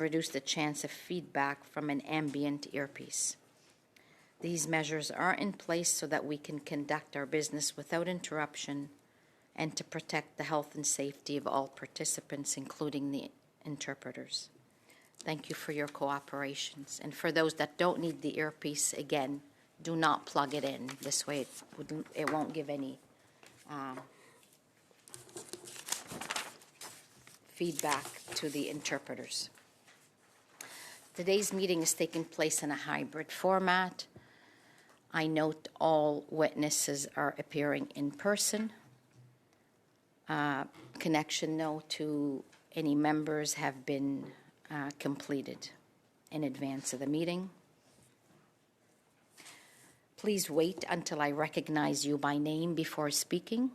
reduce the chance of feedback from an ambient earpiece. These measures are in place so that we can conduct our business without interruption and to protect the health and safety of all participants, including the interpreters. Thank you for your cooperations. And for those that don't need the earpiece, again, do not plug it in. This way it won't give any feedback to the interpreters. Today's meeting is taking place in a hybrid format. I note all witnesses are appearing in person. Connection note to any members have been completed in advance of the meeting. Please wait until I recognize you by name before speaking.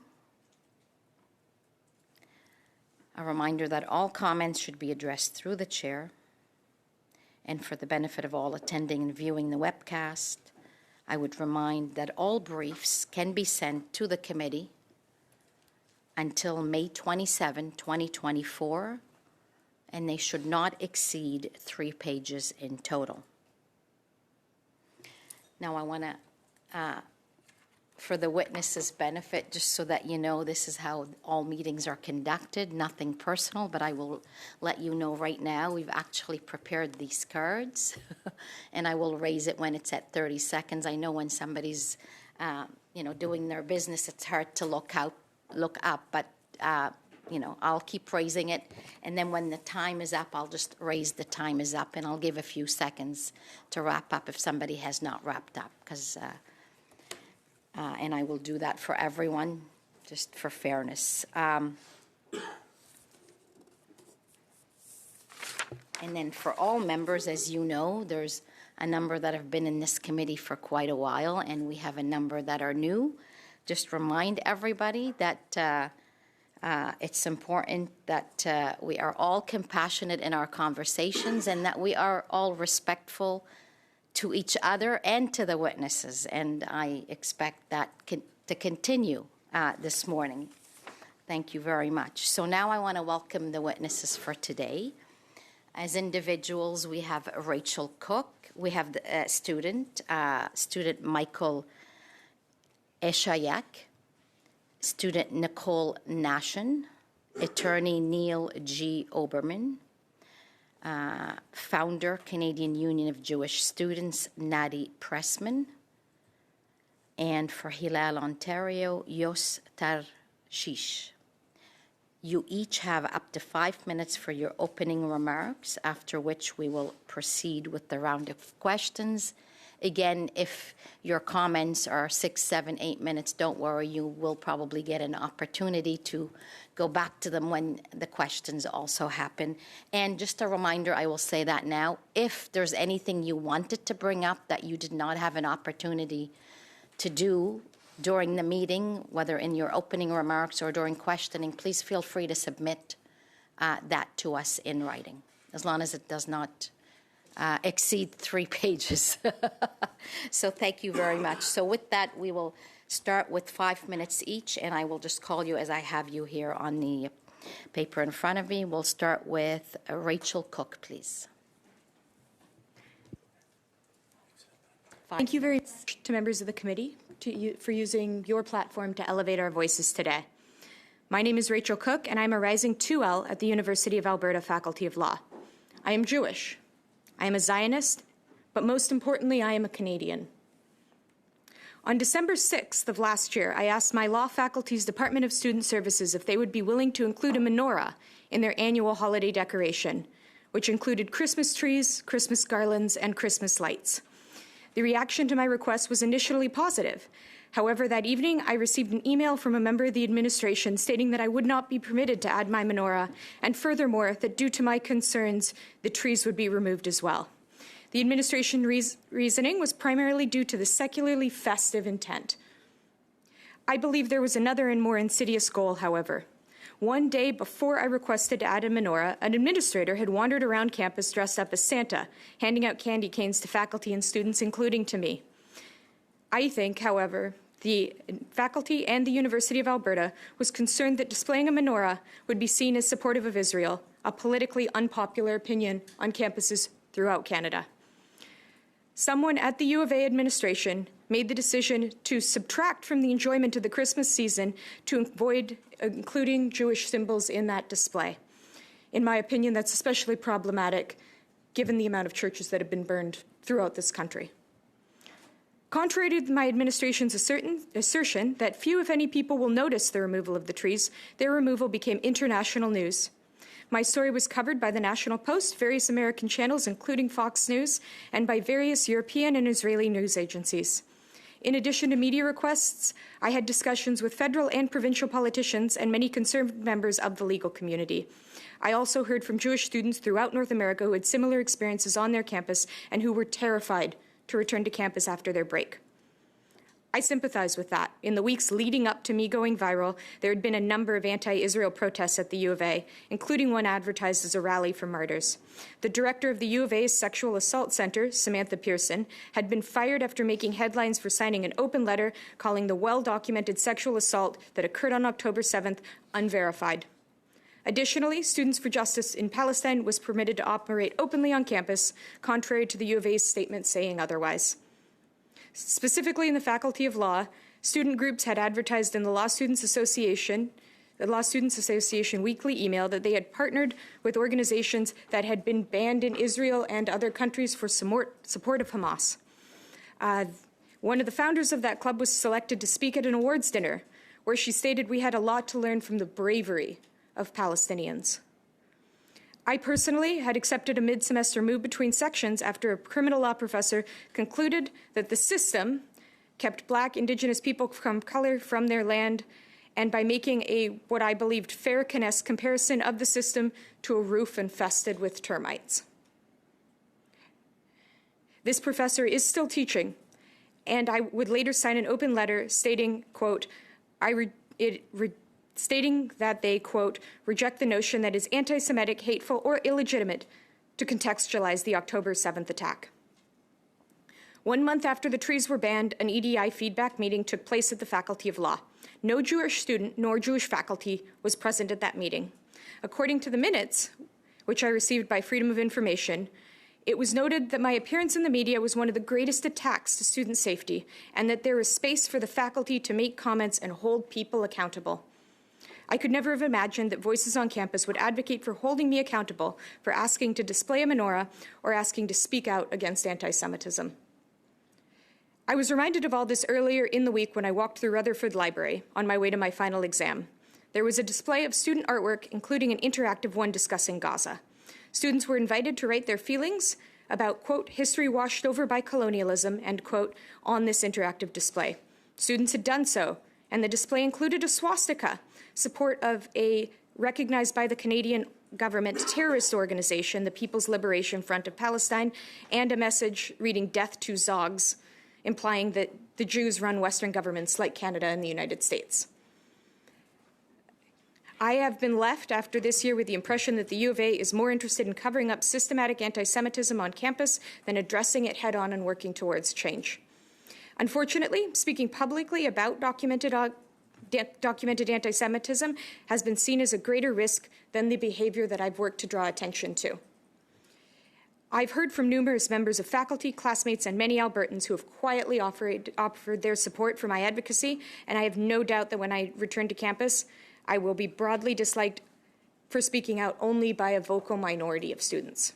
A reminder that all comments should be addressed through the chair. And for the benefit of all attending and viewing the webcast, I would remind that all briefs can be sent to the committee until May 27, 2024, and they should not exceed 3 pages in total. Now I want to, for the witnesses' benefit, just so that you know, this is how all meetings are conducted, nothing personal, but I will let you know right now, we've actually prepared these cards, and I will raise it when it's at 30 seconds. I know when somebody's, doing their business, it's hard to look up, but, I'll keep raising it, and then when the time is up, I'll just raise the time is up, and I'll give a few seconds to wrap up if somebody has not wrapped up, because and I will do that for everyone, just for fairness. And then for all members, as you know, there's a number that have been in this committee for quite a while, and we have a number that are new. Just remind everybody that it's important that we are all compassionate in our conversations and that we are all respectful to each other and to the witnesses, and I expect that to continue this morning. Thank you very much. So now I want to welcome the witnesses for today. As individuals, we have Rachel Cook, we have the student Michael Eshayak, student Nicole Nashin, attorney Neil G. Oberman, founder, Canadian Union of Jewish Students, Nadi Pressman, and for Hillel, Ontario, Yos Tarshish. You each have up to 5 minutes for your opening remarks, after which we will proceed with the round of questions. Again, if your comments are 6, 7, 8 minutes, don't worry, you will probably get an opportunity to go back to them when the questions also happen. And just a reminder, I will say that now, if there's anything you wanted to bring up that you did not have an opportunity to do during the meeting, whether in your opening remarks or during questioning, please feel free to submit that to us in writing, as long as it does not exceed 3 pages. So thank you very much. So with that, we will start with 5 minutes each, and I will just call you as I have you here on the paper in front of me. We'll start with Rachel Cook, please. Thank you very much to members of the committee for using your platform to elevate our voices today. My name is Rachel Cook, and I'm a rising 2L at the University of Alberta Faculty of Law. I am Jewish. I am a Zionist, but most importantly, I am a Canadian. On December 6th of last year, I asked my law faculty's Department of Student Services if they would be willing to include a menorah in their annual holiday decoration, which included Christmas trees, Christmas garlands, and Christmas lights. The reaction to my request was initially positive. However, that evening, I received an email from a member of the administration stating that I would not be permitted to add my menorah, and furthermore, that due to my concerns, the trees would be removed as well. The administration reasoning was primarily due to the secularly festive intent. I believe there was another and more insidious goal, however. One day before I requested to add a menorah, an administrator had wandered around campus dressed up as Santa, handing out candy canes to faculty and students, including to me. I think, however, The faculty and the University of Alberta was concerned that displaying a menorah would be seen as supportive of Israel, a politically unpopular opinion on campuses throughout Canada. Someone at the U of A administration made the decision to subtract from the enjoyment of the Christmas season to avoid including Jewish symbols in that display. In my opinion, that's especially problematic given the amount of churches that have been burned throughout this country. Contrary to my administration's assertion that few, if any, people will notice the removal of the trees, their removal became international news. My story was covered by the National Post, various American channels, including Fox News, and by various European and Israeli news agencies. In addition to media requests, I had discussions with federal and provincial politicians and many concerned members of the legal community. I also heard from Jewish students throughout North America who had similar experiences on their campus and who were terrified to return to campus after their break. I sympathize with that. In the weeks leading up to me going viral, there had been a number of anti-Israel protests at the U of A, including one advertised as a rally for martyrs. The director of the U of A's Sexual Assault Center, Samantha Pearson, had been fired after making headlines for signing an open letter calling the well-documented sexual assault that occurred on October 7th unverified. Additionally, Students for Justice in Palestine was permitted to operate openly on campus, contrary to the U of A's statement saying otherwise. Specifically in the Faculty of Law, student groups had advertised in the Law Students Association weekly email that they had partnered with organizations that had been banned in Israel and other countries for support of Hamas. One of the founders of that club was selected to speak at an awards dinner, where she stated we had a lot to learn from the bravery of Palestinians. I personally had accepted a mid-semester move between sections after a criminal law professor concluded that the system kept Black, Indigenous people from color from their land, and by making a, what I believed, fair comparison of the system to a roof infested with termites. This professor is still teaching, and I would later sign an open letter stating, quote, stating that they, quote, reject the notion that is anti-Semitic, hateful, or illegitimate to contextualize the October 7th attack. 1 month after the trees were banned, an EDI feedback meeting took place at the Faculty of Law. No Jewish student nor Jewish faculty was present at that meeting. According to the minutes, which I received by Freedom of Information, it was noted that my appearance in the media was one of the greatest attacks to student safety, and that there was space for the faculty to make comments and hold people accountable. I could never have imagined that voices on campus would advocate for holding me accountable for asking to display a menorah or asking to speak out against anti-Semitism. I was reminded of all this earlier in the week when I walked through Rutherford Library on my way to my final exam. There was a display of student artwork, including an interactive one discussing Gaza. Students were invited to write their feelings about, quote, history washed over by colonialism, end quote, on this interactive display. Students had done so, and the display included a swastika, support of a recognized by the Canadian government terrorist organization, the People's Liberation Front of Palestine, and a message reading "Death to Zogs," implying that the Jews run Western governments like Canada and the United States. I have been left after this year with the impression that the U of A is more interested in covering up systematic anti-Semitism on campus than addressing it head-on and working towards change. Unfortunately, speaking publicly about documented anti-Semitism has been seen as a greater risk than the behavior that I've worked to draw attention to. I've heard from numerous members of faculty, classmates, and many Albertans who have quietly offered their support for my advocacy, and I have no doubt that when I return to campus, I will be broadly disliked for speaking out only by a vocal minority of students.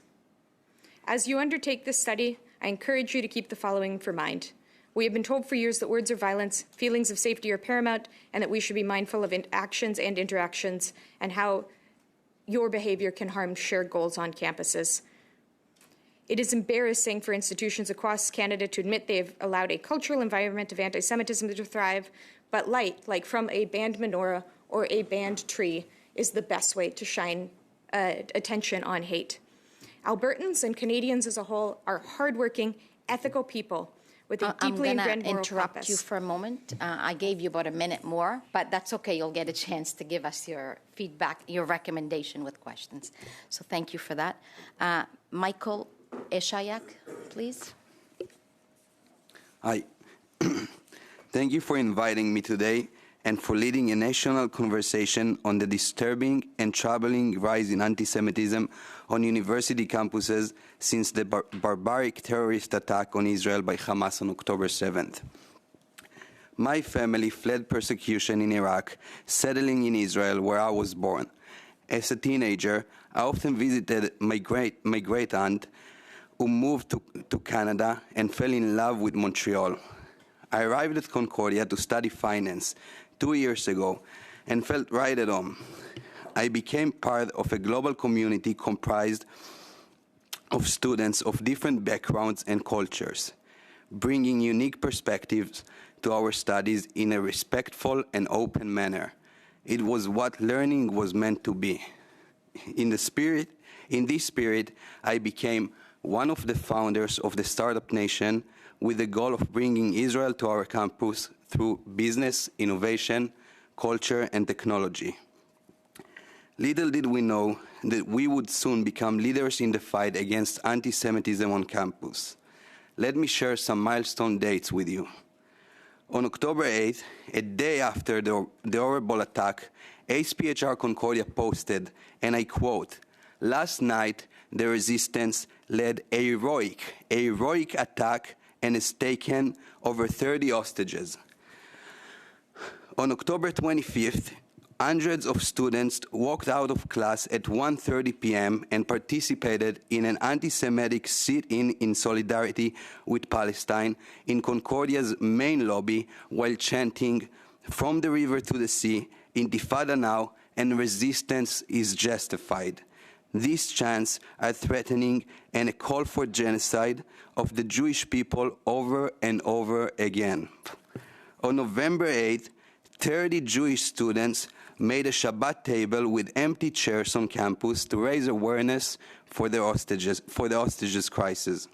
As you undertake this study, I encourage you to keep the following in mind. We have been told for years that words are violence, feelings of safety are paramount, and that we should be mindful of actions and interactions and how your behavior can harm shared goals on campuses. It is embarrassing for institutions across Canada to admit they have allowed a cultural environment of anti-Semitism to thrive, but light, like from a banned menorah or a banned tree, is the best way to shine attention on hate. Albertans and Canadians as a whole are hardworking, ethical people with a deeply ingrained moral compass. I'm going to interrupt you for a moment. I gave you about a minute more, but that's okay. You'll get a chance to give us your feedback, your recommendation with questions. So thank you for that. Michael Eshayak, please. Hi. Thank you for inviting me today and for leading a national conversation on the disturbing and troubling rise in anti-Semitism on university campuses since the barbaric terrorist attack on Israel by Hamas on October 7th. My family fled persecution in Iraq, settling in Israel where I was born. As a teenager, I often visited my great aunt, who moved to Canada and fell in love with Montreal. I arrived at Concordia to study finance 2 years ago and felt right at home. I became part of a global community comprised of students of different backgrounds and cultures, bringing unique perspectives to our studies in a respectful and open manner. It was what learning was meant to be. In this spirit, I became one of the founders of the Startup Nation with the goal of bringing Israel to our campus through business, innovation, culture, and technology. Little did we know that we would soon become leaders in the fight against anti-Semitism on campus. Let me share some milestone dates with you. On October 8th, a day after the horrible attack, ASPHR Concordia posted, and I quote, "Last night, the resistance led a heroic attack and has taken over 30 hostages." On October 25th, hundreds of students walked out of class at 1:30 p.m. and participated in an anti-Semitic sit-in in solidarity with Palestine in Concordia's main lobby while chanting, "From the river to the sea, Intifada now, and resistance is justified." These chants are threatening and a call for genocide of the Jewish people over and over again. On November 8th, 30 Jewish students made a Shabbat table with empty chairs on campus to raise awareness for the hostages crisis.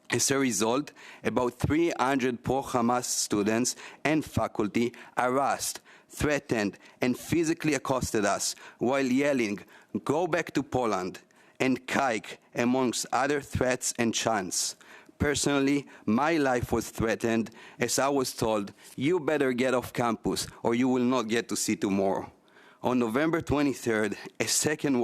As a result, about 300 pro-Hamas students and faculty harassed, threatened, and physically accosted us while yelling, "Go back to Poland," and "Kike," amongst other threats and chants. Personally, my life was threatened as I was told, "You better get off campus or you will not get to see tomorrow." On November 23rd, a second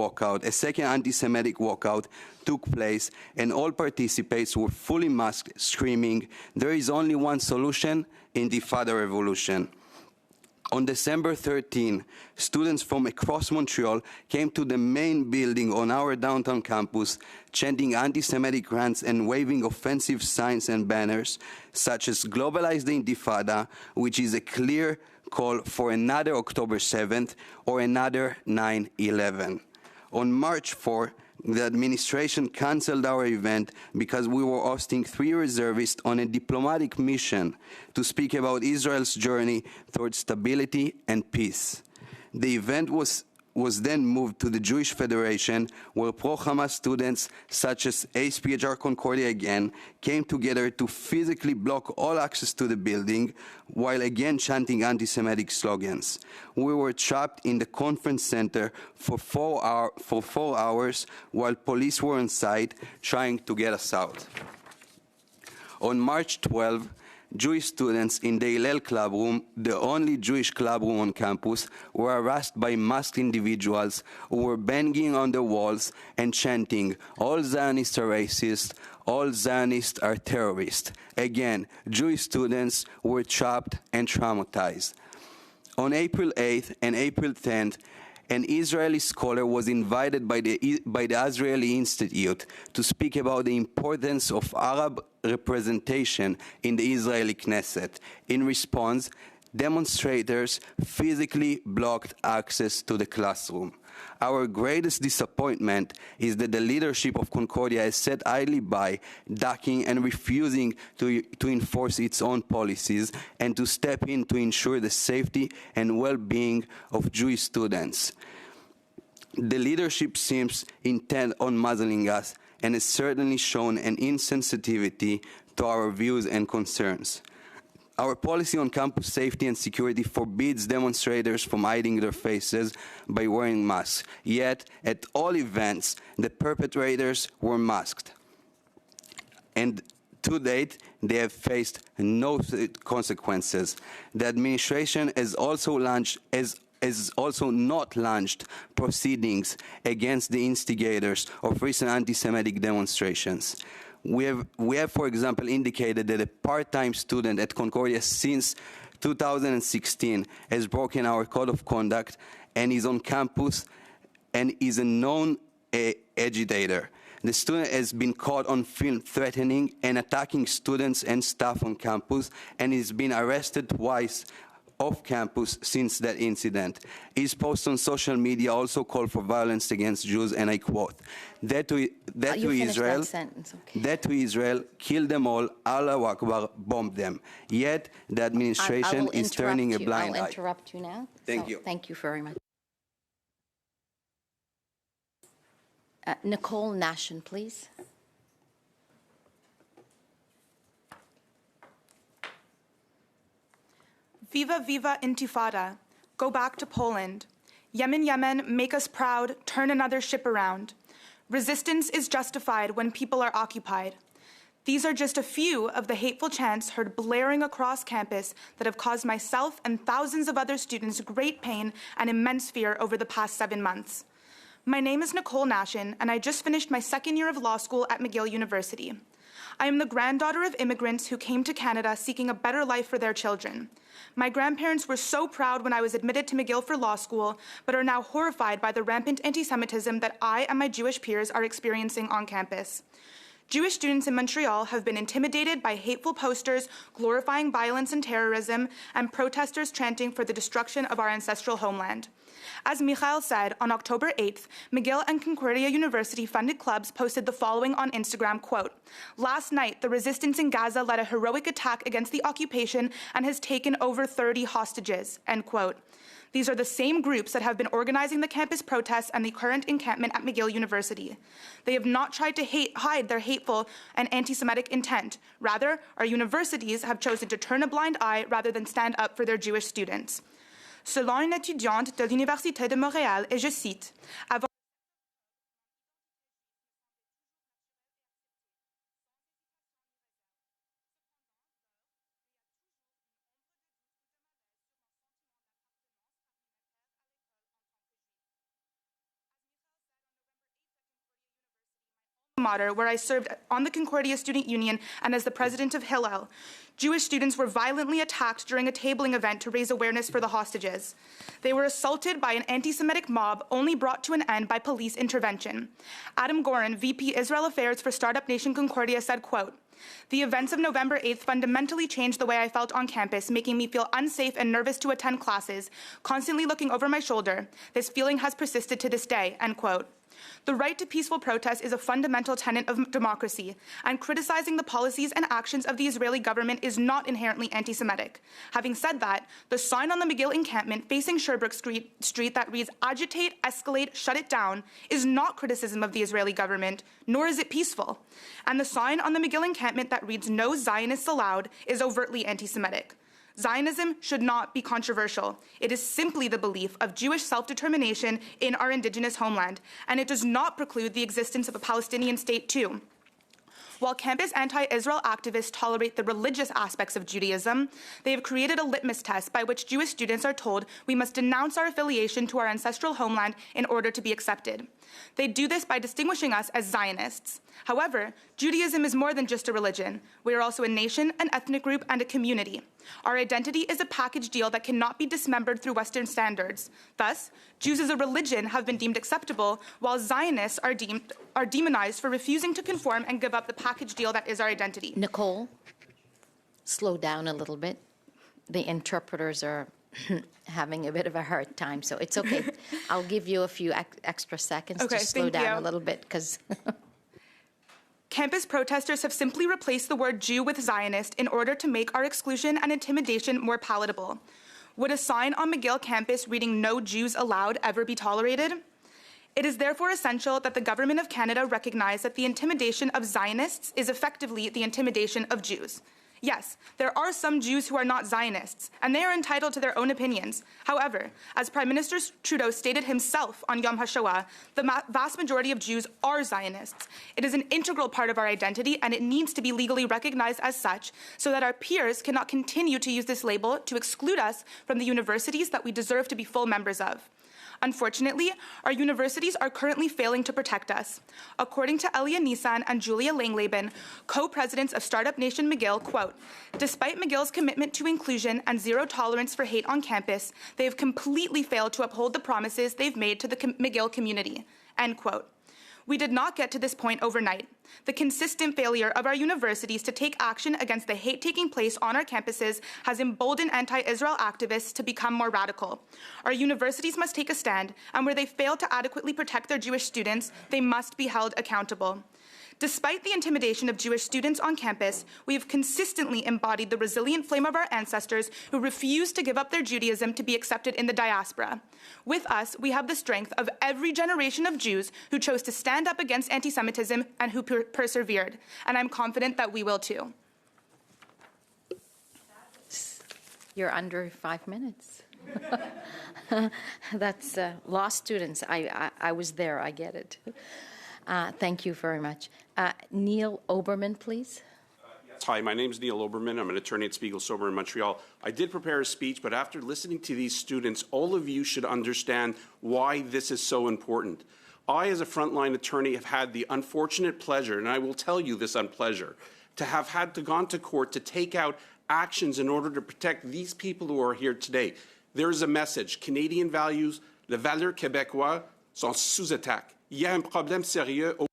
anti-Semitic walkout took place and all participants were fully masked, screaming, "There is only one solution, Intifada revolution." On December 13, students from across Montreal came to the main building on our downtown campus, chanting anti-Semitic rants and waving offensive signs and banners, such as "Globalize the Intifada," which is a clear call for another October 7th or another 9/11. On March 4, the administration canceled our event because we were hosting 3 reservists on a diplomatic mission to speak about Israel's journey towards stability and peace. The event was then moved to the Jewish Federation, where pro-Hamas students such as ASPHR Concordia again came together to physically block all access to the building while again chanting anti-Semitic slogans. We were trapped in the conference center for 4 hours while police were on site trying to get us out. On March 12, Jewish students in the Hillel club room, the only Jewish club room on campus, were harassed by masked individuals who were banging on the walls and chanting, "All Zionists are racist, all Zionists are terrorists." Again, Jewish students were trapped and traumatized. On April 8th and April 10th, an Israeli scholar was invited by the Israeli Institute to speak about the importance of Arab representation in the Israeli Knesset. In response, demonstrators physically blocked access to the classroom. Our greatest disappointment is that the leadership of Concordia has sat idly by, ducking and refusing to enforce its own policies and to step in to ensure the safety and well-being of Jewish students. The leadership seems intent on muzzling us and has certainly shown an insensitivity to our views and concerns. Our policy on campus safety and security forbids demonstrators from hiding their faces by wearing masks. Yet, at all events, the perpetrators were masked. And To date, they have faced no consequences. The administration has also not launched proceedings against the instigators of recent anti-Semitic demonstrations. We have, for example, indicated that a part-time student at Concordia since 2016 has broken our code of conduct and is on campus and is a known agitator. The student has been caught on film threatening and attacking students and staff on campus and has been arrested twice off campus since that incident. His posts on social media also call for violence against Jews, and I quote, that to Israel, kill them all, Allahu Akbar, bomb them. Yet the administration is turning a blind eye. I'll interrupt you now. Thank you. Thank you very much. Nicole Nashin, please. Viva, viva Intifada. Go back to Poland. Yemen, Yemen, make us proud, turn another ship around. Resistance is justified when people are occupied. These are just a few of the hateful chants heard blaring across campus that have caused myself and thousands of other students great pain and immense fear over the past 7 months. My name is Nicole Nashin, and I just finished my second year of law school at McGill University. I am the granddaughter of immigrants who came to Canada seeking a better life for their children. My grandparents were so proud when I was admitted to McGill for law school, but are now horrified by the rampant anti-Semitism that I and my Jewish peers are experiencing on campus. Jewish students in Montreal have been intimidated by hateful posters glorifying violence and terrorism and protesters chanting for the destruction of our ancestral homeland. As Michael said, on October 8th, McGill and Concordia University funded clubs posted the following on Instagram, quote, "Last night, the resistance in Gaza led a heroic attack against the occupation and has taken over 30 hostages," end quote. These are the same groups that have been organizing the campus protests and the current encampment at McGill University. They have not tried to hide their hateful and anti-Semitic intent. Rather, our universities have chosen to turn a blind eye rather than stand up for their Jewish students. Selon une étudiante de l'Université de Montréal, et je cite, avant Mater, where I served on the Concordia Student Union and as the president of Hillel. Jewish students were violently attacked during a tabling event to raise awareness for the hostages. They were assaulted by an anti-Semitic mob, only brought to an end by police intervention. Adam Gorin, VP Israel Affairs for Startup Nation Concordia, said, quote, "The events of November 8th fundamentally changed the way I felt on campus, making me feel unsafe and nervous to attend classes, constantly looking over my shoulder. This feeling has persisted to this day," end quote. The right to peaceful protest is a fundamental tenet of democracy, and criticizing the policies and actions of the Israeli government is not inherently anti-Semitic. Having said that, the sign on the McGill encampment facing Sherbrooke Street that reads "Agitate, escalate, shut it down" is not criticism of the Israeli government, nor is it peaceful. And the sign on the McGill encampment that reads "No Zionists Allowed" is overtly anti-Semitic. Zionism should not be controversial. It is simply the belief of Jewish self-determination in our indigenous homeland, and it does not preclude the existence of a Palestinian state too. While campus anti-Israel activists tolerate the religious aspects of Judaism, they have created a litmus test by which Jewish students are told we must denounce our affiliation to our ancestral homeland in order to be accepted. They do this by distinguishing us as Zionists. However, Judaism is more than just a religion. We are also a nation, an ethnic group, and a community. Our identity is a package deal that cannot be dismembered through Western standards. Thus, Jews as a religion have been deemed acceptable, while Zionists are demonized for refusing to conform and give up the package deal that is our identity. Nicole, slow down a little bit. The interpreters are having a bit of a hard time, so it's okay. I'll give you a few extra seconds to slow down a little bit, because campus protesters have simply replaced the word Jew with Zionist in order to make our exclusion and intimidation more palatable. Would a sign on McGill campus reading "No Jews Allowed" ever be tolerated? It is therefore essential that the Government of Canada recognize that the intimidation of Zionists is effectively the intimidation of Jews. Yes, there are some Jews who are not Zionists, and they are entitled to their own opinions. However, as Prime Minister Trudeau stated himself on Yom HaShoah, the vast majority of Jews are Zionists. It is an integral part of our identity, and it needs to be legally recognized as such, so that our peers cannot continue to use this label to exclude us from the universities that we deserve to be full members of. Unfortunately, our universities are currently failing to protect us. According to Elia Nissan and Julia Langleben, co-presidents of Startup Nation McGill, quote, "Despite McGill's commitment to inclusion and zero tolerance for hate on campus, they have completely failed to uphold the promises they've made to the McGill community," end quote. We did not get to this point overnight. The consistent failure of our universities to take action against the hate taking place on our campuses has emboldened anti-Israel activists to become more radical. Our universities must take a stand, and where they fail to adequately protect their Jewish students, they must be held accountable. Despite the intimidation of Jewish students on campus, we have consistently embodied the resilient flame of our ancestors who refused to give up their Judaism to be accepted in the diaspora. With us, we have the strength of every generation of Jews who chose to stand up against anti-Semitism and who persevered, and I'm confident that we will too. You're under 5 minutes. That's law students. I was there. I get it. Thank you very much. Neil Oberman, please. Hi, my name is Neil Oberman. I'm an attorney at Spiegel Sober in Montreal. I did prepare a speech, but after listening to these students, all of you should understand why this is so important. I, as a frontline attorney, have had the unfortunate pleasure, and I will tell you this unpleasure, to have had to gone to court to take out actions in order to protect these people who are here today. There is a message. Canadian values, les valeurs québécois sont sous attaque. Il y a un problème sérieux au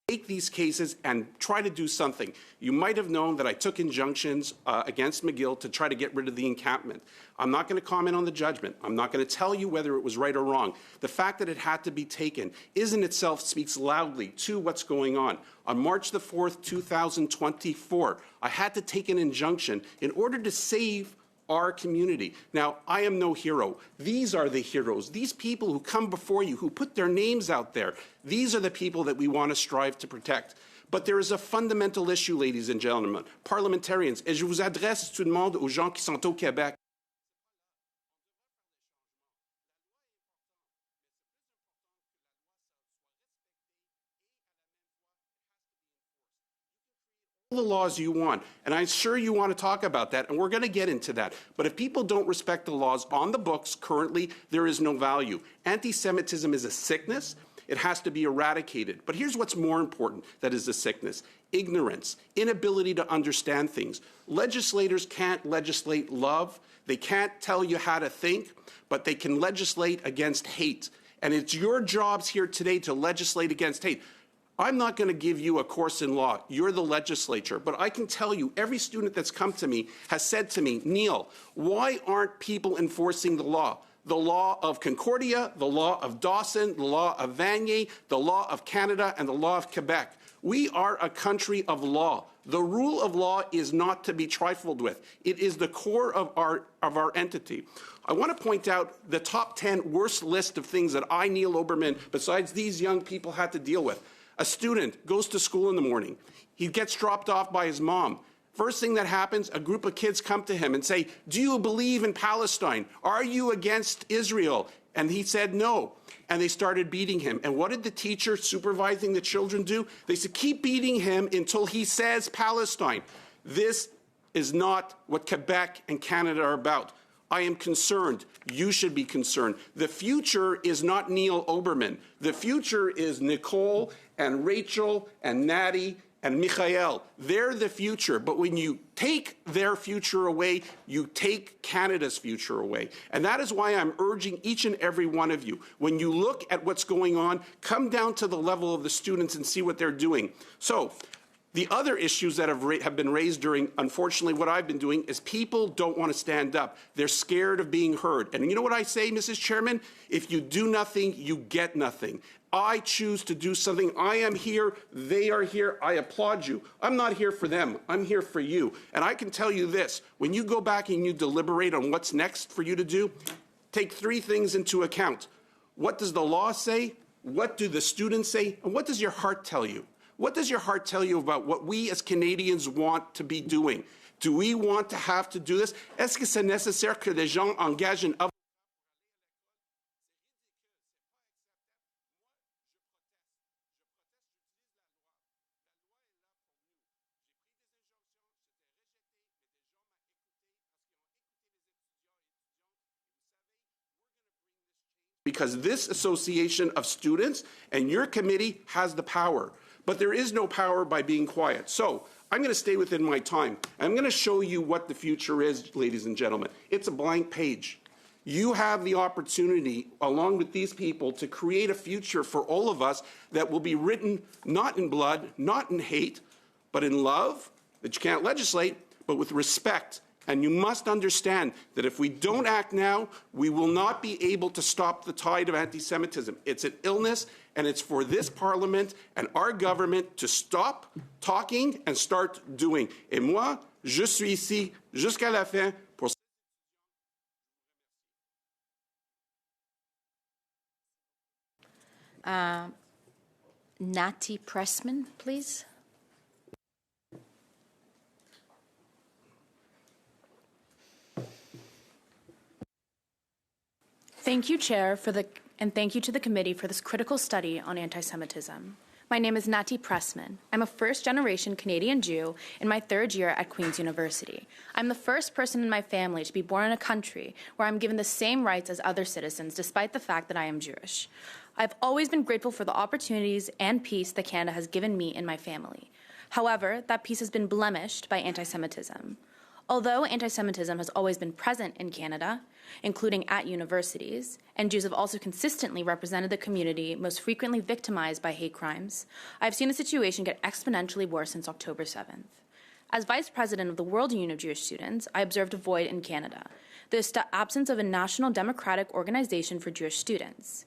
take these cases and try to do something. You might have known that I took injunctions against McGill to try to get rid of the encampment. I'm not going to comment on the judgment. I'm not going to tell you whether it was right or wrong. The fact that it had to be taken in itself speaks loudly to what's going on. On March the 4th, 2024, I had to take an injunction in order to save our community. Now, I am no hero. These are the heroes. These people who come before you, who put their names out there, these are the people that we want to strive to protect. But there is a fundamental issue, ladies and gentlemen, parliamentarians, et je vous adresse tout le monde aux gens qui sont au Québec. The laws you want, and I'm sure you want to talk about that, and we're going to get into that. But if people don't respect the laws on the books currently, there is no value. Anti-Semitism is a sickness. It has to be eradicated. But here's what's more important that is a sickness: ignorance, inability to understand things. Legislators can't legislate love. They can't tell you how to think, but they can legislate against hate. And it's your jobs here today to legislate against hate. I'm not going to give you a course in law. You're the legislature. But I can tell you, every student that's come to me has said to me, Neil, why aren't people enforcing the law? The law of Concordia, the law of Dawson, the law of Vanier, the law of Canada, and the law of Quebec. We are a country of law. The rule of law is not to be trifled with. It is the core of our entity. I want to point out the top 10 worst list of things that I, Neil Oberman, besides these young people, had to deal with. A student goes to school in the morning. He gets dropped off by his mom. First thing that happens, a group of kids come to him and say, "Do you believe in Palestine? Are you against Israel?" And he said no. And they started beating him. And what did the teacher supervising the children do? They said, keep beating him until he says Palestine. This is not what Quebec and Canada are about. I am concerned. You should be concerned. The future is not Neil Oberman. The future is Nicole and Rachel and Natty and Michael. They're the future. But when you take their future away, you take Canada's future away. And that is why I'm urging each and every one of you, when you look at what's going on, come down to the level of the students and see what they're doing. So the other issues that have been raised during, unfortunately, what I've been doing is people don't want to stand up. They're scared of being heard. And you know what I say, Mrs. Chairman? If you do nothing, you get nothing. I choose to do something. I am here. They are here. I applaud you. I'm not here for them. I'm here for you. And I can tell you this. When you go back and you deliberate on what's next for you to do, take three things into account. What does the law say? What do the students say? And what does your heart tell you? What does your heart tell you about what we as Canadians want to be doing? Do we want to have to do this? Est-ce que c'est nécessaire que les gens engagent un avocat? Because this association of students and your committee has the power. But there is no power by being quiet. So I'm going to stay within my time. I'm going to show you what the future is, ladies and gentlemen. It's a blank page. You have the opportunity, along with these people, to create a future for all of us that will be written not in blood, not in hate, but in love, that you can't legislate, but with respect. And you must understand that if we don't act now, we will not be able to stop the tide of anti-Semitism. It's an illness, and it's for this Parliament and our government to stop talking and start doing. Et moi, je suis ici jusqu'à la fin pour... Natty Pressman, please. Thank you, Chair, and thank you to the committee for this critical study on anti-Semitism. My name is Natty Pressman. I'm a first-generation Canadian Jew in my third year at Queen's University. I'm the first person in my family to be born in a country where I'm given the same rights as other citizens, despite the fact that I am Jewish. I've always been grateful for the opportunities and peace that Canada has given me and my family. However, that peace has been blemished by anti-Semitism. Although anti-Semitism has always been present in Canada, including at universities, and Jews have also consistently represented the community most frequently victimized by hate crimes, I've seen the situation get exponentially worse since October 7th. As Vice President of the World Union of Jewish Students, I observed a void in Canada, the absence of a national democratic organization for Jewish students.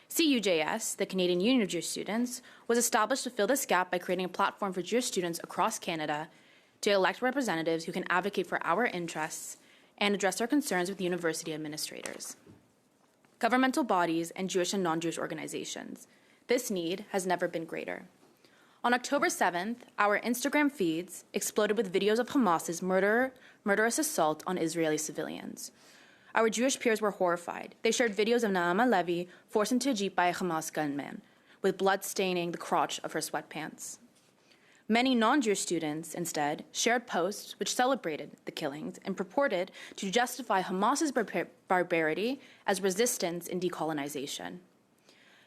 CUJS, the Canadian Union of Jewish Students, was established to fill this gap by creating a platform for Jewish students across Canada to elect representatives who can advocate for our interests and address our concerns with university administrators, governmental bodies, and Jewish and non-Jewish organizations. This need has never been greater. On October 7th, our Instagram feeds exploded with videos of Hamas's murderous assault on Israeli civilians. Our Jewish peers were horrified. They shared videos of Naama Levy forced into a jeep by a Hamas gunman, with blood staining the crotch of her sweatpants. Many non-Jewish students, instead, shared posts which celebrated the killings and purported to justify Hamas's barbarity as resistance in decolonization.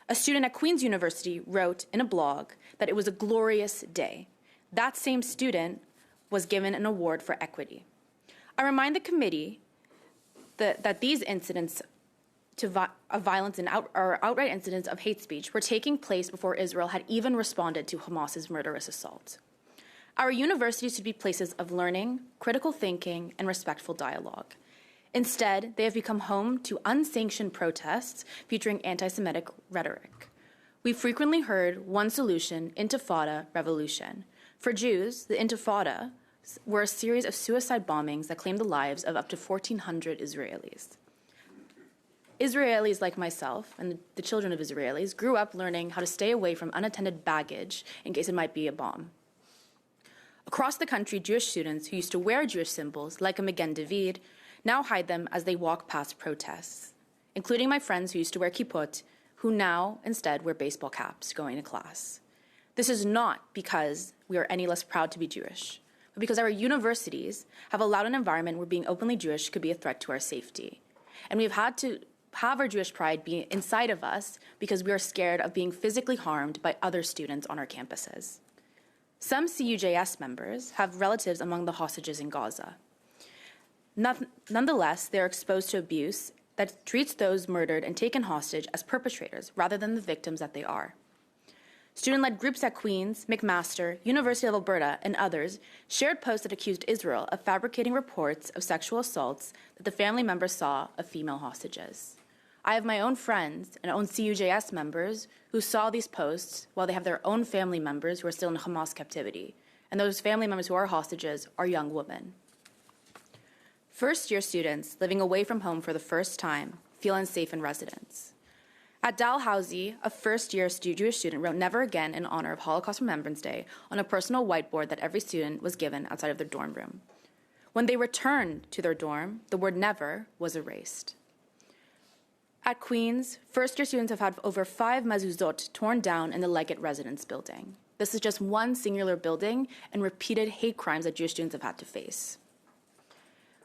A student at Queen's University wrote in a blog that it was a glorious day. That same student was given an award for equity. I remind the committee that these incidents of violence and outright incidents of hate speech were taking place before Israel had even responded to Hamas's murderous assault. Our universities should be places of learning, critical thinking, and respectful dialogue. Instead, they have become home to unsanctioned protests featuring anti-Semitic rhetoric. We frequently heard one solution, intifada, revolution. For Jews, the intifada were a series of suicide bombings that claimed the lives of up to 1,400 Israelis. Israelis like myself and the children of Israelis grew up learning how to stay away from unattended baggage in case it might be a bomb. Across the country, Jewish students who used to wear Jewish symbols, like a Magen David, now hide them as they walk past protests, including my friends who used to wear kippot, who now instead wear baseball caps going to class. This is not because we are any less proud to be Jewish, but because our universities have allowed an environment where being openly Jewish could be a threat to our safety. And we've had to have our Jewish pride be inside of us because we are scared of being physically harmed by other students on our campuses. Some CUJS members have relatives among the hostages in Gaza. Nonetheless, they are exposed to abuse that treats those murdered and taken hostage as perpetrators rather than the victims that they are. Student-led groups at Queen's, McMaster, University of Alberta, and others shared posts that accused Israel of fabricating reports of sexual assaults that the family members saw of female hostages. I have my own friends and own CUJS members who saw these posts while they have their own family members who are still in Hamas captivity. And those family members who are hostages are young women. First-year students living away from home for the first time feel unsafe in residence. At Dalhousie, a first-year Jewish student wrote "Never Again" in honor of Holocaust Remembrance Day on a personal whiteboard that every student was given outside of their dorm room. When they returned to their dorm, the word "never" was erased. At Queens, first-year students have had over 5 mezuzot torn down in the Leggett residence building. This is just one singular building and repeated hate crimes that Jewish students have had to face.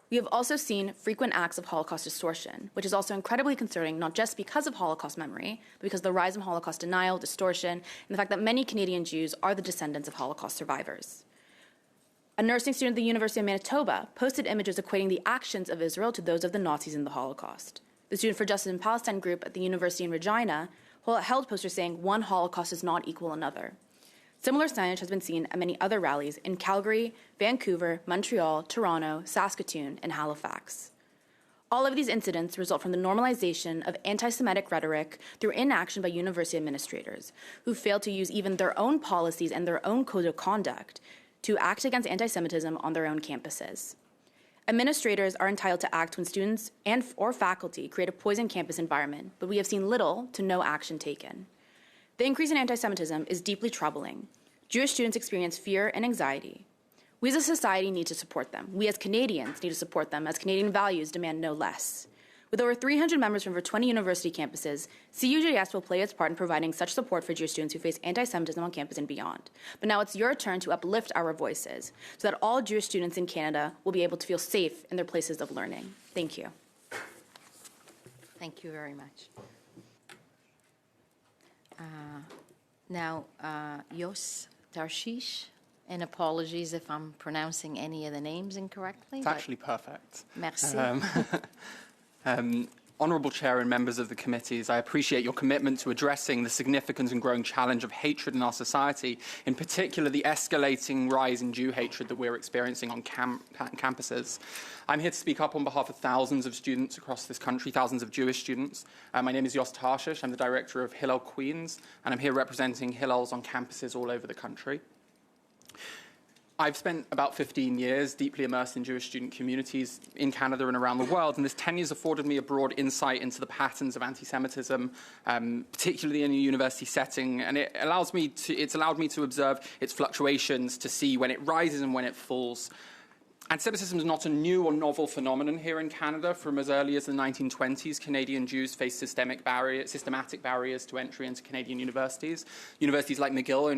We have also seen frequent acts of Holocaust distortion, which is also incredibly concerning, not just because of Holocaust memory, but because of the rise of Holocaust denial, distortion, and the fact that many Canadian Jews are the descendants of Holocaust survivors. A nursing student at the University of Manitoba posted images equating the actions of Israel to those of the Nazis in the Holocaust. The Student for Justice in Palestine group at the University in Regina held posters saying one Holocaust does not equal another. Similar signage has been seen at many other rallies in Calgary, Vancouver, Montreal, Toronto, Saskatoon, and Halifax. All of these incidents result from the normalization of anti-Semitic rhetoric through inaction by university administrators, who fail to use even their own policies and their own code of conduct to act against anti-Semitism on their own campuses. Administrators are entitled to act when students or faculty create a poisoned campus environment, but we have seen little to no action taken. The increase in anti-Semitism is deeply troubling. Jewish students experience fear and anxiety. We as a society need to support them. We as Canadians need to support them, as Canadian values demand no less. With over 300 members from over 20 university campuses, CUJS will play its part in providing such support for Jewish students who face anti-Semitism on campus and beyond. But now it's your turn to uplift our voices so that all Jewish students in Canada will be able to feel safe in their places of learning. Thank you. Thank you very much. Now, Yos Tarshish, and apologies if I'm pronouncing any of the names incorrectly. It's actually perfect. Merci. Honourable Chair and members of the committees, I appreciate your commitment to addressing the significant and growing challenge of hatred in our society, in particular the escalating rise in Jew hatred that we're experiencing on campuses. I'm here to speak up on behalf of thousands of students across this country, thousands of Jewish students. My name is Yos Tarshish. I'm the director of Hillel Queens, and I'm here representing Hillels on campuses all over the country. I've spent about 15 years deeply immersed in Jewish student communities in Canada and around the world, and this 10 years afforded me a broad insight into the patterns of anti-Semitism, particularly in a university setting, and it's allowed me to observe its fluctuations, to see when it rises and when it falls. Anti-Semitism is not a new or novel phenomenon here in Canada. From as early as the 1920s, Canadian Jews faced systematic barriers to entry into Canadian universities. Universities like McGill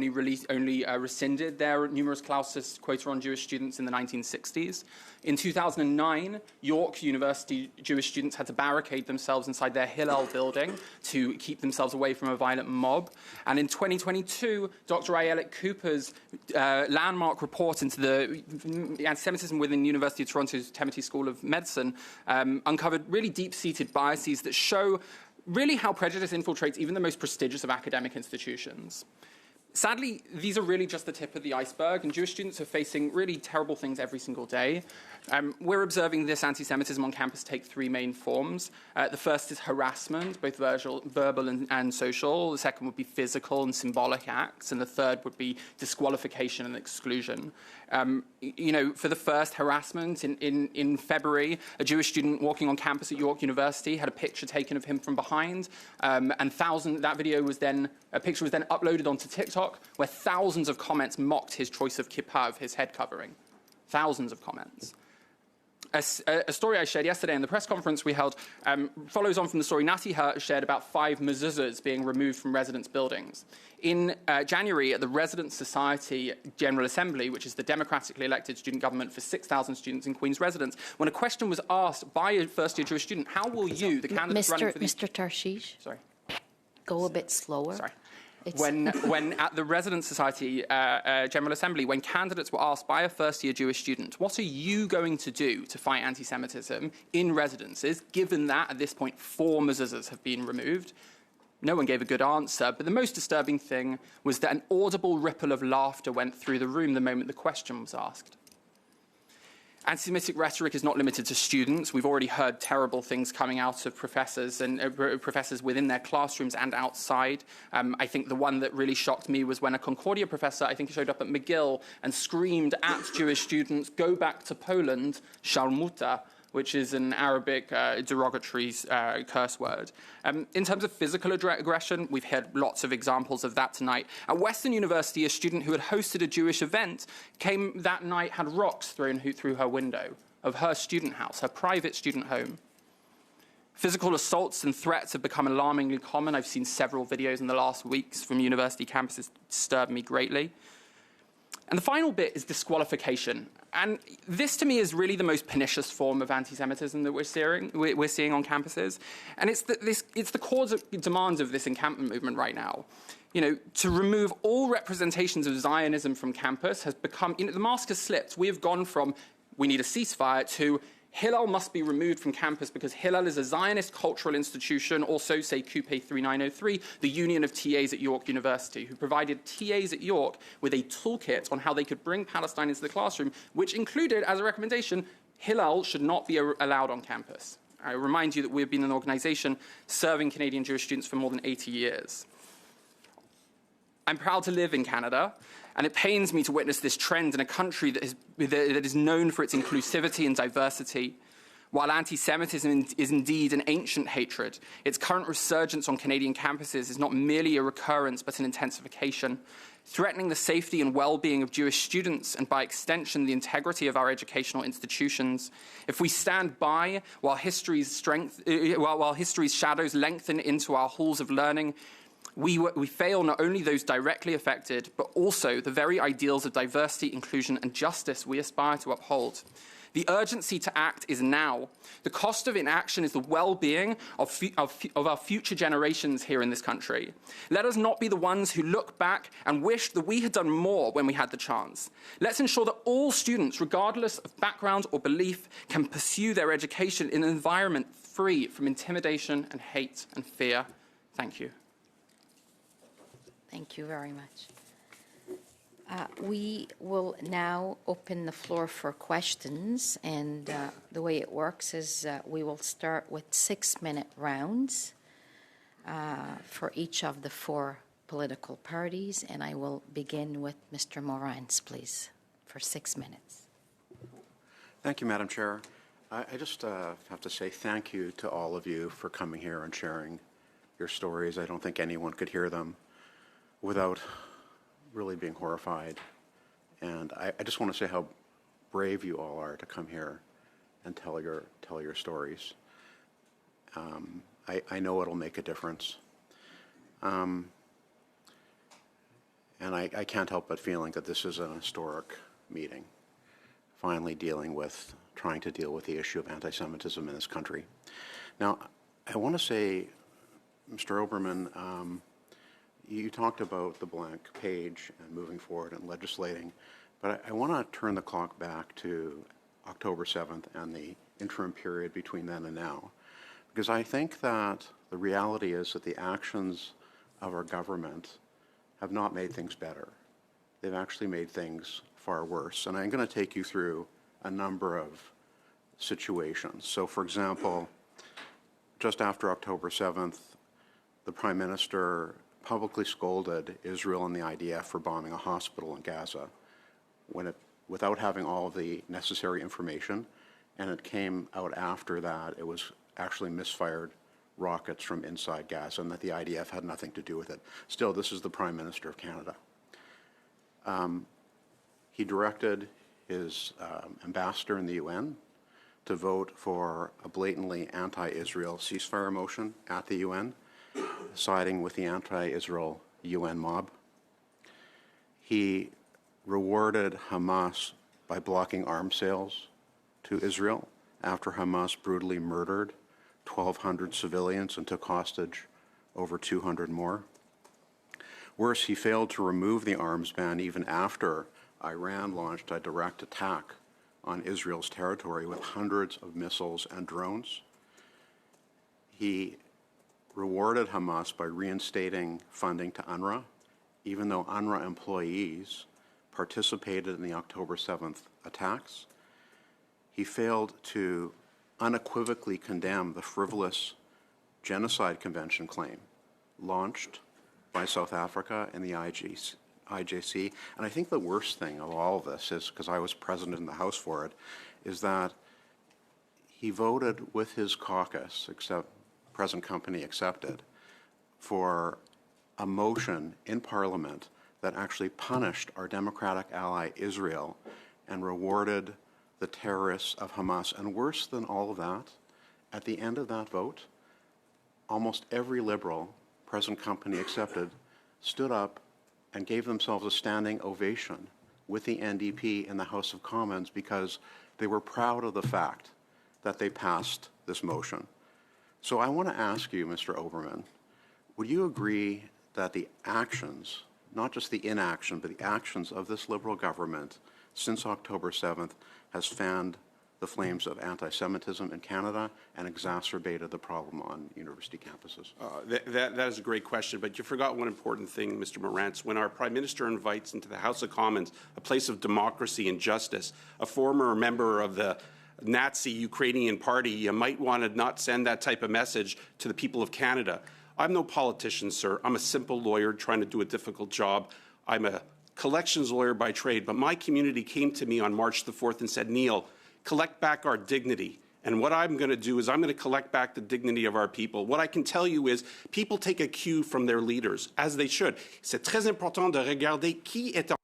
only rescinded their numerus clausus quota on Jewish students in the 1960s. In 2009, York University Jewish students had to barricade themselves inside their Hillel building to keep themselves away from a violent mob. And in 2022, Dr. Ayelet Cooper's landmark report into the anti-Semitism within the University of Toronto's Temety School of Medicine uncovered really deep-seated biases that show really how prejudice infiltrates even the most prestigious of academic institutions. Sadly, these are really just the tip of the iceberg, and Jewish students are facing really terrible things every single day. We're observing this anti-Semitism on campus take 3 main forms. The first is harassment, both verbal and social. The second would be physical and symbolic acts, and the third would be disqualification and exclusion. For the first, harassment, in February, a Jewish student walking on campus at York University had a picture taken of him from behind, and a picture was then uploaded onto TikTok, where thousands of comments mocked his choice of kippah, of his head covering. Thousands of comments. A story I shared yesterday in the press conference we held follows on from the story Nati shared about 5 mezuzahs being removed from residence buildings. In January, at the Residence Society General Assembly, which is the democratically elected student government for 6,000 students in Queen's residence, when a question was asked by a first-year Jewish student, how will you, the candidates running for these... Mr. Tarshish? Sorry. Go a bit slower. Sorry. When at the Residence Society General Assembly, when candidates were asked by a first-year Jewish student, what are you going to do to fight anti-Semitism in residences, given that at this point 4 mezuzahs have been removed? No one gave a good answer, but the most disturbing thing was that an audible ripple of laughter went through the room the moment the question was asked. Anti-Semitic rhetoric is not limited to students. We've already heard terrible things coming out of professors and professors within their classrooms and outside. I think the one that really shocked me was when a Concordia professor, I think, showed up at McGill and screamed at Jewish students, "Go back to Poland, Shalmuta," which is an Arabic derogatory curse word. In terms of physical aggression, we've heard lots of examples of that tonight. At Western University, a student who had hosted a Jewish event came that night, had rocks thrown through her window of her student house, her private student home. Physical assaults and threats have become alarmingly common. I've seen several videos in the last weeks from university campuses that disturb me greatly. And the final bit is disqualification. And this, to me, is really the most pernicious form of anti-Semitism that we're seeing on campuses. And it's the cause of demands of this encampment movement right now. You know, to remove all representations of Zionism from campus has become, the mask has slipped. We have gone from, we need a ceasefire, to Hillel must be removed from campus because Hillel is a Zionist cultural institution, also, say, Coupe 3903, the Union of TAs at York University, who provided TAs at York with a toolkit on how they could bring Palestine into the classroom, which included, as a recommendation, Hillel should not be allowed on campus. I remind you that we've been an organization serving Canadian Jewish students for more than 80 years. I'm proud to live in Canada, and it pains me to witness this trend in a country that is known for its inclusivity and diversity. While anti-Semitism is indeed an ancient hatred, its current resurgence on Canadian campuses is not merely a recurrence but an intensification, threatening the safety and well-being of Jewish students and, by extension, the integrity of our educational institutions. If we stand by while history's shadows lengthen into our halls of learning, we fail not only those directly affected, but also the very ideals of diversity, inclusion, and justice we aspire to uphold. The urgency to act is now. The cost of inaction is the well-being of our future generations here in this country. Let us not be the ones who look back and wish that we had done more when we had the chance. Let's ensure that all students, regardless of background or belief, can pursue their education in an environment free from intimidation and hate and fear. Thank you. Thank you very much. We will now open the floor for questions, and the way it works is we will start with 6-minute rounds for each of the 4 political parties, and I will begin with Mr. Morans, please, for 6 minutes. Thank you, Madam Chair. I just have to say thank you to all of you for coming here and sharing your stories. I don't think anyone could hear them without really being horrified. And I just want to say how brave you all are to come here and tell your stories. I know it'll make a difference. And I can't help but feeling that this is an historic meeting, finally trying to deal with the issue of anti-Semitism in this country. Now, I want to say, Mr. Oberman, you talked about the blank page and moving forward and legislating, but I want to turn the clock back to October 7th and the interim period between then and now, because I think that the reality is that the actions of our government have not made things better. They've actually made things far worse, and I'm going to take you through a number of situations. So, for example, just after October 7th, the Prime Minister publicly scolded Israel and the IDF for bombing a hospital in Gaza without having all of the necessary information, and it came out after that it was actually misfired rockets from inside Gaza and that the IDF had nothing to do with it. Still, this is the Prime Minister of Canada. He directed his ambassador in the UN to vote for a blatantly anti-Israel ceasefire motion at the UN, siding with the anti-Israel UN mob. He rewarded Hamas by blocking arms sales to Israel after Hamas brutally murdered 1,200 civilians and took hostage over 200 more. Worse, he failed to remove the arms ban even after Iran launched a direct attack on Israel's territory with hundreds of missiles and drones. He rewarded Hamas by reinstating funding to UNRWA, even though UNRWA employees participated in the October 7th attacks. he failed to unequivocally condemn the frivolous genocide convention claim launched by South Africa and the IJC. And I think the worst thing of all of this is, because I was president in the House for it, is that he voted with his caucus, except present company accepted, for a motion in Parliament that actually punished our democratic ally Israel and rewarded the terrorists of Hamas. And worse than all of that, at the end of that vote, almost every liberal, present company accepted, stood up and gave themselves a standing ovation with the NDP in the House of Commons because they were proud of the fact that they passed this motion. So I want to ask you, Mr. Oberman, would you agree that the actions, not just the inaction, but the actions of this Liberal government since October 7th has fanned the flames of anti-Semitism in Canada and exacerbated the problem on university campuses? That is a great question, but you forgot one important thing, Mr. Morantz. When our Prime Minister invites into the House of Commons a place of democracy and justice, a former member of the Nazi Ukrainian party, you might want to not send that type of message to the people of Canada. I'm no politician, sir. I'm a simple lawyer trying to do a difficult job. I'm a collections lawyer by trade, but my community came to me on March the 4th and said, Neil, collect back our dignity. And what I'm going to do is I'm going to collect back the dignity of our people. What I can tell you is people take a cue from their leaders, as they should. C'est très important de regarder qui est en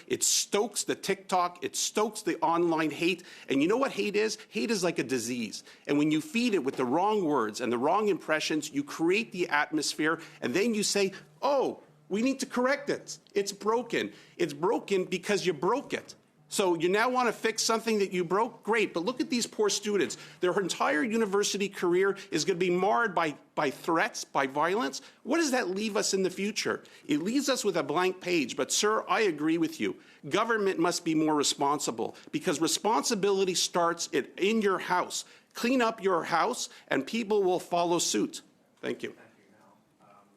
It stokes the TikTok, it stokes the online hate. And you know what hate is? Hate is like a disease. And when you feed it with the wrong words and the wrong impressions, you create the atmosphere, and then you say, oh, we need to correct it. It's broken. It's broken because you broke it. So you now want to fix something that you broke? Great, but look at these poor students. Their entire university career is going to be marred by threats, by violence. What does that leave us in the future? It leaves us with a blank page. But, sir, I agree with you. Government must be more responsible because responsibility starts in your house. Clean up your house, and people will follow suit. Thank you.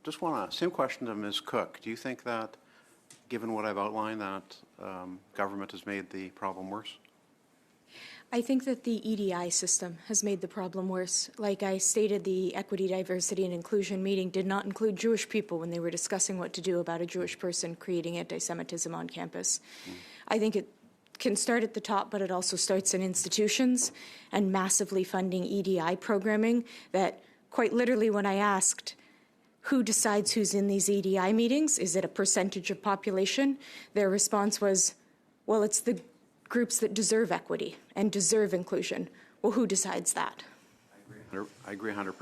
Just want to, same question to Ms. Cook. Do you think that, given what I've outlined, that government has made the problem worse? I think that the EDI system has made the problem worse. Like I stated, the Equity, Diversity, and Inclusion meeting did not include Jewish people when they were discussing what to do about a Jewish person creating anti-Semitism on campus. I think it can start at the top, but it also starts in institutions and massively funding EDI programming that, quite literally, when I asked, who decides who's in these EDI meetings? Is it a percentage of population? Their response was, well, it's the groups that deserve equity and deserve inclusion. Well, who decides that? I agree 100%.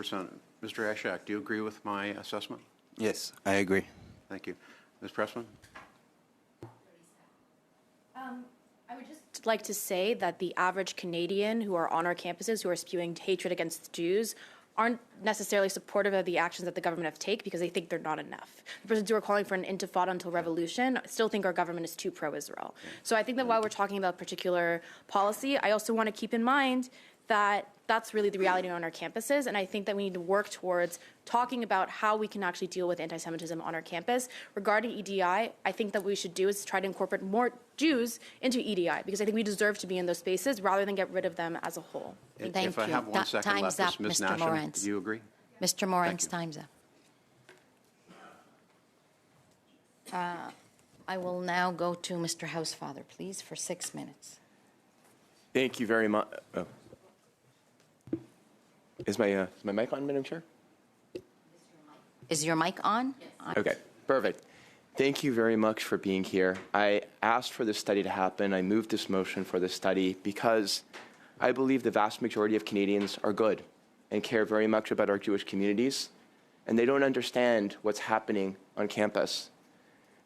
Mr. Ashak, do you agree with my assessment? Yes, I agree. Thank you. Ms. Pressman? I would just like to say that the average Canadian who are on our campuses who are spewing hatred against Jews aren't necessarily supportive of the actions that the government have taken because they think they're not enough. The persons who are calling for an intifada until revolution still think our government is too pro-Israel. So I think that while we're talking about particular policy, I also want to keep in mind that that's really the reality on our campuses, and I think that we need to work towards talking about how we can actually deal with anti-Semitism on our campus. Regarding EDI, I think that what we should do is try to incorporate more Jews into EDI, because I think we deserve to be in those spaces rather than get rid of them as a whole. Thank If I you. have 1 second Time's left, up, Ms. Mr. Nasham, Morantz. do you agree? Mr. Morantz, time's up. I will now go to Mr. Housefather, please, for 6 minutes. Thank you very much. Oh. Is my mic on, Madam Chair? Is your mic on? Okay, perfect. Thank you very much for being here. I asked for this study to happen. I moved this motion for this study because I believe the vast majority of Canadians are good and care very much about our Jewish communities, and they don't understand what's happening on campus.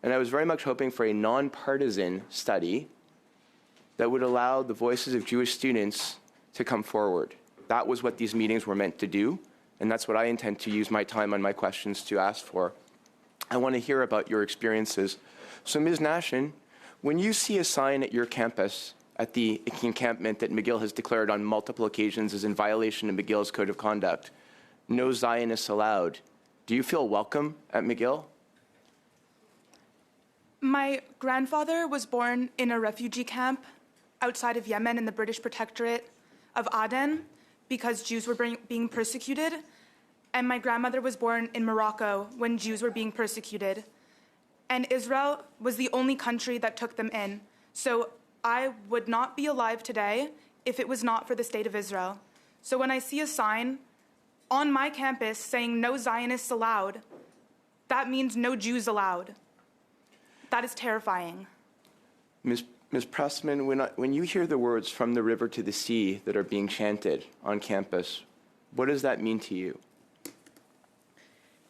And I was very much hoping for a nonpartisan study that would allow the voices of Jewish students to come forward. That was what these meetings were meant to do, and that's what I intend to use my time on my questions to ask for. I want to hear about your experiences. So, Ms. Nashin, when you see a sign at your campus at the encampment that McGill has declared on multiple occasions is in violation of McGill's code of conduct. No Zionists allowed. Do you feel welcome at McGill? My grandfather was born in a refugee camp outside of Yemen in the British Protectorate of Aden because Jews were being persecuted. And my grandmother was born in Morocco when Jews were being persecuted. And Israel was the only country that took them in. So I would not be alive today if it was not for the state of Israel. So when I see a sign on my campus saying no Zionists allowed, that means no Jews allowed. That is terrifying. Ms. Pressman, when you hear the words "from the river to the sea" that are being chanted on campus, what does that mean to you?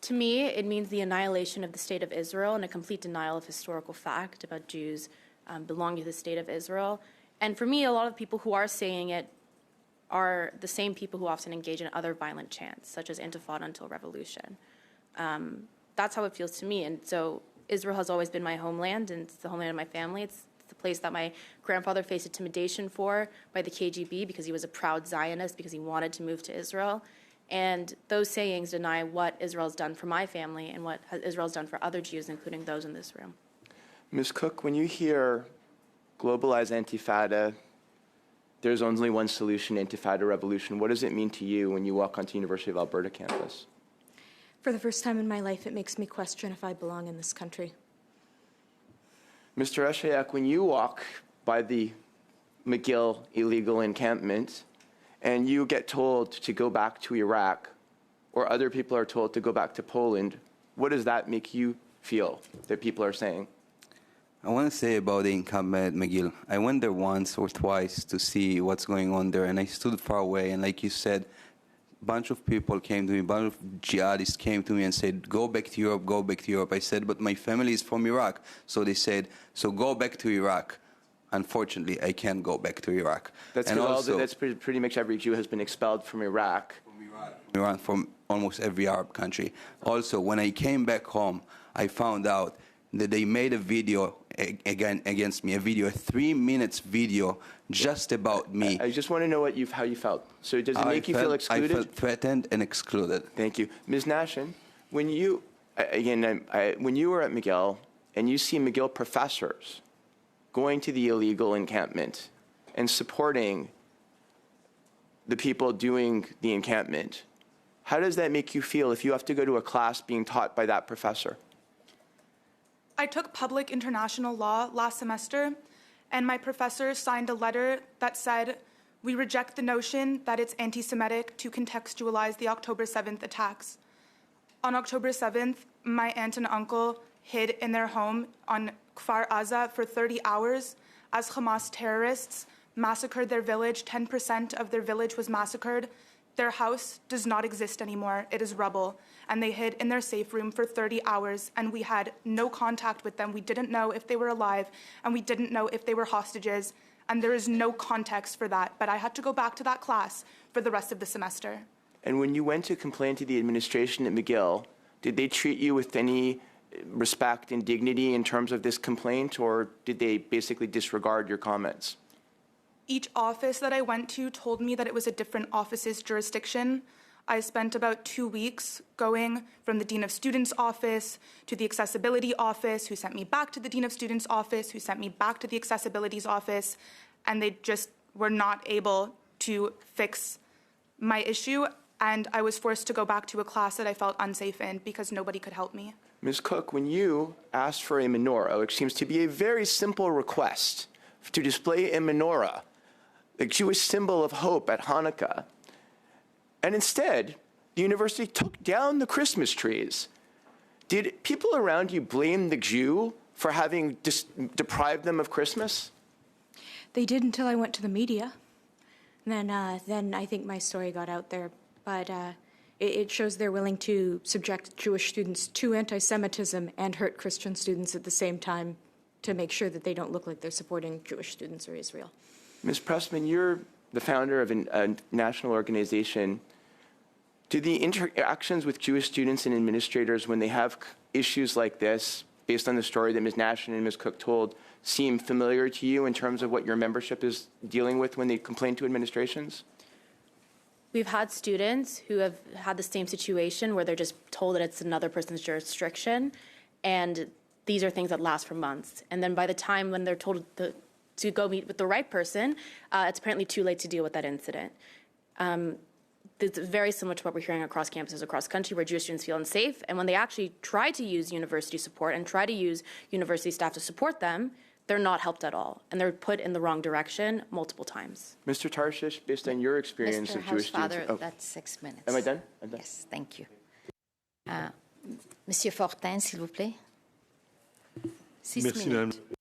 To me, it means the annihilation of the state of Israel and a complete denial of historical fact about Jews belonging to the state of Israel. And for me, a lot of people who are saying it are the same people who often engage in other violent chants, such as Intifada until revolution. That's how it feels to me. And so Israel has always been my homeland, and it's the homeland of my family. It's the place that my grandfather faced intimidation for by the KGB because he was a proud Zionist, because he wanted to move to Israel. And those sayings deny what Israel's done for my family and what Israel's done for other Jews, including those in this room. Ms. Cook, when you hear globalize Intifada, there's only one solution, Intifada revolution, what does it mean to you when you walk onto University of Alberta campus? For the first time in my life, it makes me question if I belong in this country. Mr. Eshayak, when you walk by the McGill illegal encampment and you get told to go back to Iraq, or other people are told to go back to Poland, what does that make you feel that people are saying? I want to say about the encampment at McGill. I went there once or twice to see what's going on there, and I stood far away, and like you said, a bunch of people came to me, a bunch of jihadists came to me and said, go back to Europe, go back to Europe. I said, but my family is from Iraq. So they said, so go back to Iraq. Unfortunately, I can't go back to Iraq. That's pretty much every Jew has been expelled from Iraq. Iran, from almost every Arab country. Also, when I came back home, I found out that they made a video against me, a 3-minute video just about me. I just want to know how you felt. So does it make you feel excluded? I felt threatened and excluded. Thank you. Ms. Nashin, when you were at McGill and you see McGill professors going to the illegal encampment and supporting the people doing the encampment, how does that make you feel if you have to go to a class being taught by that professor? I took public international law last semester, and my professor signed a letter that said, we reject the notion that it's anti-Semitic to contextualize the October 7th attacks. On October 7th, my aunt and uncle hid in their home on Kfar Aza for 30 hours as Hamas terrorists massacred their village. 10% of their village was massacred. Their house does not exist anymore. It is rubble. And they hid in their safe room for 30 hours, and we had no contact with them. We didn't know if they were alive, and we didn't know if they were hostages, and there is no context for that. But I had to go back to that class for the rest of the semester. And when you went to complain to the administration at McGill, did they treat you with any respect and dignity in terms of this complaint, or did they basically disregard your comments? Each office that I went to told me that it was a different office's jurisdiction. I spent about 2 weeks going from the Dean of Students' office to the Accessibility office, who sent me back to the Dean of Students' office, who sent me back to the Accessibility's office, and they just were not able to fix my issue, and I was forced to go back to a class that I felt unsafe in because nobody could help me. Ms. Cook, when you asked for a menorah, which seems to be a very simple request to display a menorah, the Jewish symbol of hope at Hanukkah, and instead, the university took down the Christmas trees. Did people around you blame the Jew for having deprived them of Christmas? They did until I went to the media. And then I think my story got out there. But it shows they're willing to subject Jewish students to anti-Semitism and hurt Christian students at the same time to make sure that they don't look like they're supporting Jewish students or Israel. Ms. Pressman, you're the founder of a national organization. Do the interactions with Jewish students and administrators when they have issues like this, based on the story that Ms. Nashon and Ms. Cook told, seem familiar to you in terms of what your membership is dealing with when they complain to administrations? We've had students who have had the same situation where they're just told that it's another person's jurisdiction, and these are things that last for months. And then by the time when they're told to go meet with the right person, it's apparently too late to deal with that incident. It's very similar to what we're hearing across campuses across the country, where Jewish students feel unsafe, and when they actually try to use university support and try to use university staff to support them, they're not helped at all, and they're put in the wrong direction multiple times. Mr. Tarshish, based on your experience Mr. of Jewish students... Housefather, that's 6 minutes. Am I done? I'm done. Yes, thank you. Monsieur Fortin, s'il vous plaît. 6 Merci, minutes. Madame.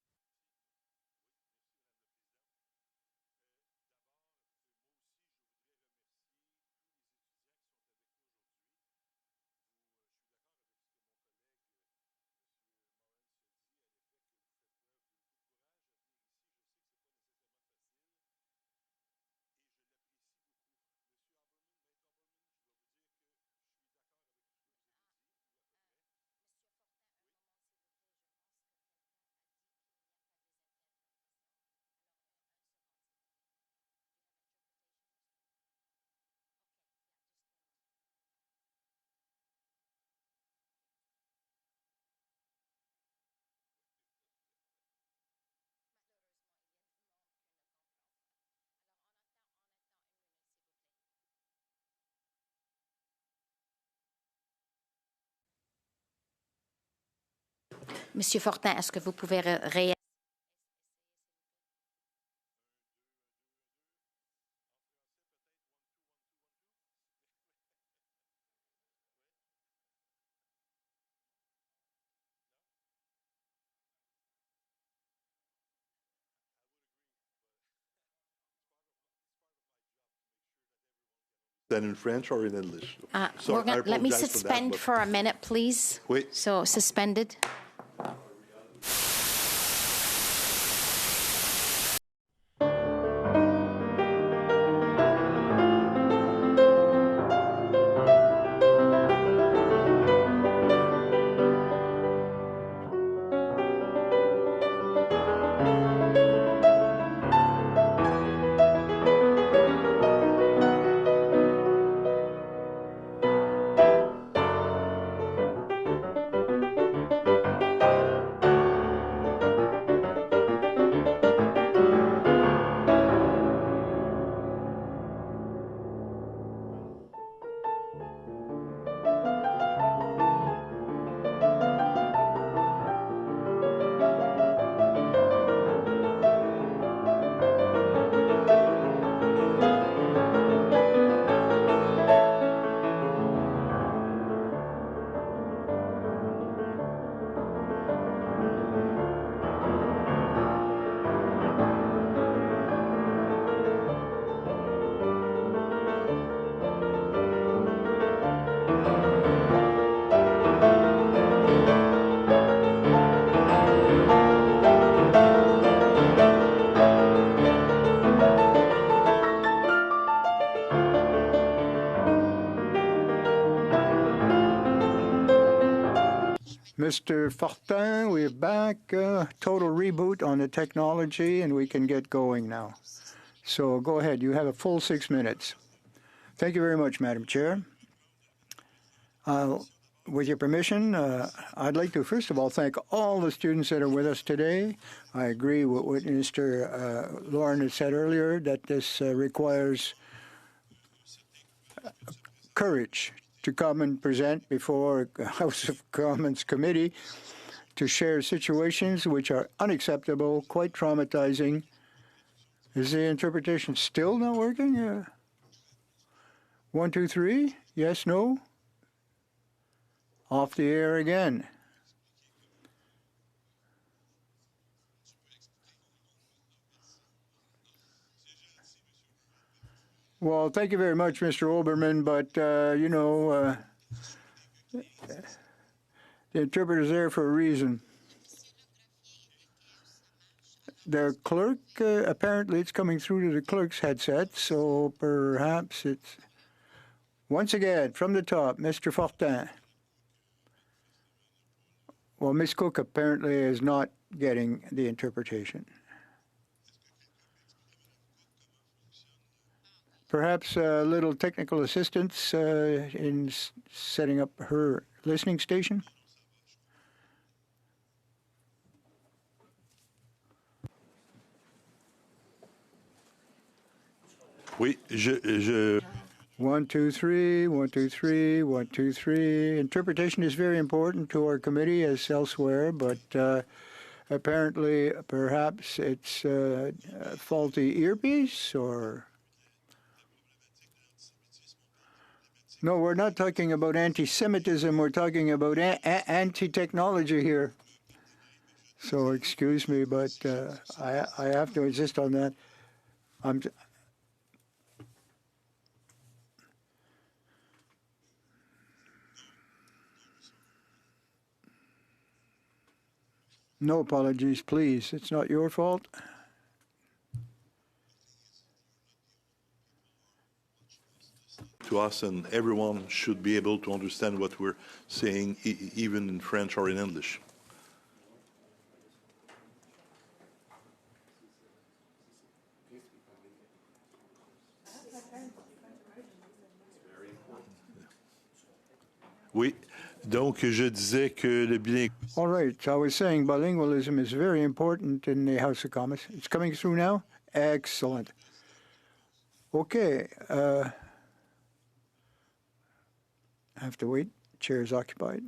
Monsieur Fortin, est-ce que vous pouvez réagir? That in French or in English? Let me suspend for a minute, please. Oui. So, suspended. Mr. Fortin, we're back. Total reboot on the technology, and we can get going now. So go ahead. You have a full 6 minutes. Thank you very much, Madam Chair. With your permission, I'd like to first of all thank all the students that are with us today. I agree with what Mr. Lauren had said earlier, that this requires courage to come and present before a House of Commons committee to share situations which are unacceptable, quite traumatizing. Is the interpretation still not working? 1, 2, 3? Yes, no? Off the air again. Well, thank you very much, Mr. Oberman, but, the interpreter's there for a reason. The clerk, apparently it's coming through to the clerk's headset, so perhaps it's... Once again, from the top, Mr. Fortin. Well, Ms. Cook apparently is not getting the interpretation. Perhaps a little technical assistance in setting up her listening station? Oui, je... 1, 2, 3, 1, 2, 3, 1, 2, 3. Interpretation is very important to our committee as elsewhere, but apparently, perhaps it's a faulty earpiece or... No, we're not talking about anti-Semitism. We're talking about anti-technology here. So excuse me, but I have to insist on that. No apologies, please. It's not your fault. To us, and everyone should be able to understand what we're saying, even in French or in English. Oui. Donc, je disais que le bilinguisme... All right, so I was saying bilingualism is very important in the House of Commons. It's coming through now? Excellent. Okay. I have to wait. Chair is occupied.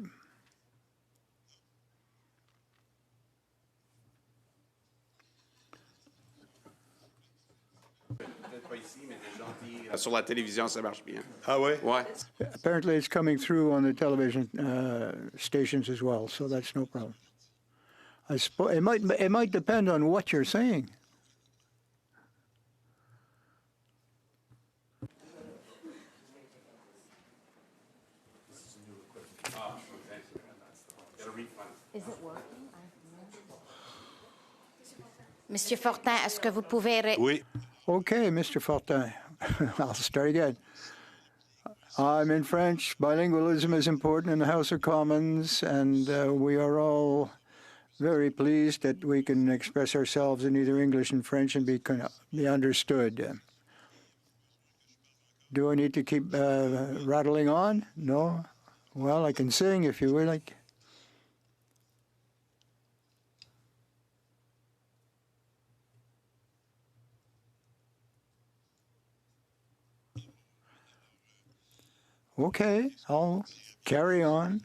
Sur la télévision, ça marche bien. Ah ouais? Ouais. Apparently, it's coming through on the television stations as well, so that's no problem. I suppose it might depend on what you're saying. Is it working? Monsieur Fortin, est-ce que vous pouvez... Oui. Okay, Mr. Fortin. I'll start again. I'm in French. Bilingualism is important in the House of Commons, and we are all very pleased that we can express ourselves in either English and French and be understood. Do I need to keep rattling on? No? Well, I can sing if you would like. Okay, I'll carry on.